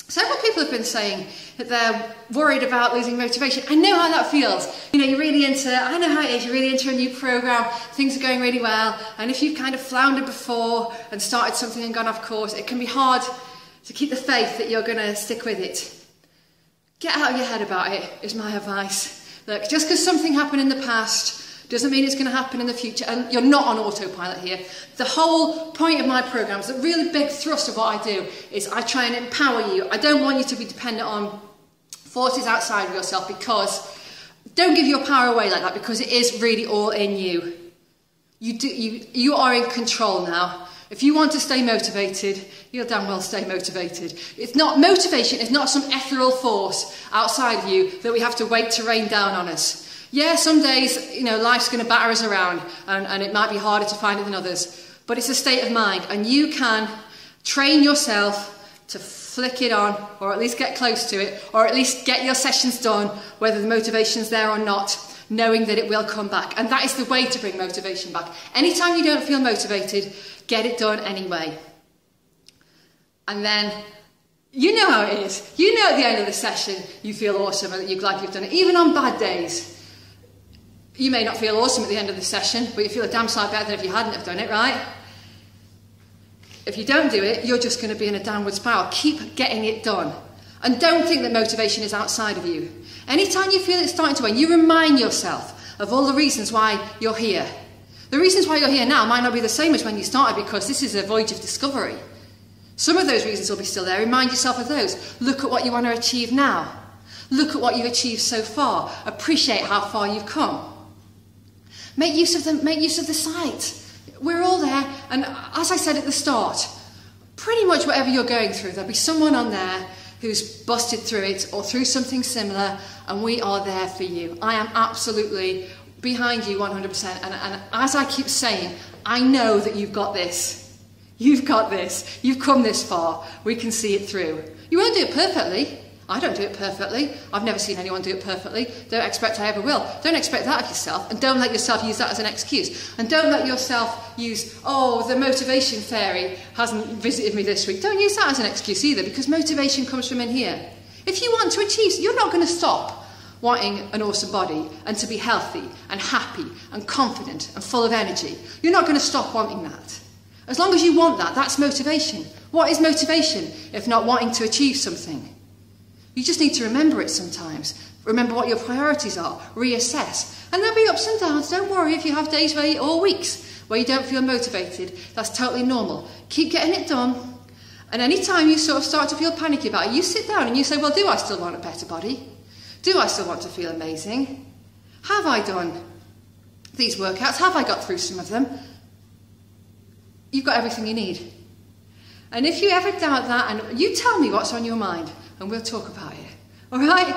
Several people have been saying that they're worried about losing motivation. I know how that feels. You know, I know how it is, you're really into a new program, things are going really well, and if you've kind of floundered before and started something and gone off course, it can be hard to keep the faith that you're going to stick with it. Get out of your head about it, is my advice. Look, just because something happened in the past doesn't mean it's going to happen in the future, and you're not on autopilot here. The whole point of my programs, the really big thrust of what I do, is I try and empower you. I don't want you to be dependent on forces outside of yourself, because don't give your power away like that, because it is really all in you. You are in control now. If you want to stay motivated, you'll damn well stay motivated. It's not motivation, it's not some ethereal force outside of you that we have to wait to rain down on us. Yeah, some days, you know, life's going to batter us around and it might be harder to find it than others, but it's a state of mind, and you can train yourself to flick it on, or at least get close to it, or at least get your sessions done, whether the motivation's there or not, knowing that it will come back. And that is the way to bring motivation back. Anytime you don't feel motivated, get it done anyway. And then, you know how it is. You know at the end of the session, you feel awesome and that you're glad you've done it, even on bad days. You may not feel awesome at the end of the session, but you feel a damn sight better than if you hadn't have done it, right? If you don't do it, you're just going to be in a downward spiral. Keep getting it done. And don't think that motivation is outside of you. Anytime you feel it's starting to wane, you remind yourself of all the reasons why you're here. The reasons why you're here now might not be the same as when you started, because this is a voyage of discovery. Some of those reasons will be still there. Remind yourself of those. Look at what you want to achieve now. Look at what you've achieved so far. Appreciate how far you've come. Make use of the site. We're all there, and as I said at the start, pretty much whatever you're going through, there'll be someone on there who's busted through it or through something similar, and we are there for you. I am absolutely behind you 100%, and as I keep saying, I know that you've got this. You've got this. You've come this far. We can see it through. You won't do it perfectly. I don't do it perfectly. I've never seen anyone do it perfectly. Don't expect I ever will. Don't expect that of yourself, and don't let yourself use that as an excuse. And don't let yourself use, oh, the motivation fairy hasn't visited me this week. Don't use that as an excuse either, because motivation comes from in here. If you want to achieve, you're not going to stop wanting an awesome body and to be healthy and happy and confident and full of energy. You're not going to stop wanting that. As long as you want that, that's motivation. What is motivation if not wanting to achieve something? You just need to remember it sometimes. Remember what your priorities are. Reassess. And there'll be ups and downs. Don't worry if you have days or weeks where you don't feel motivated. That's totally normal. Keep getting it done. And any time you sort of start to feel panicky about it, you sit down and you say, well, do I still want a better body? Do I still want to feel amazing? Have I done these workouts? Have I got through some of them? You've got everything you need. And if you ever doubt that, and you tell me what's on your mind, and we'll talk about it. All right?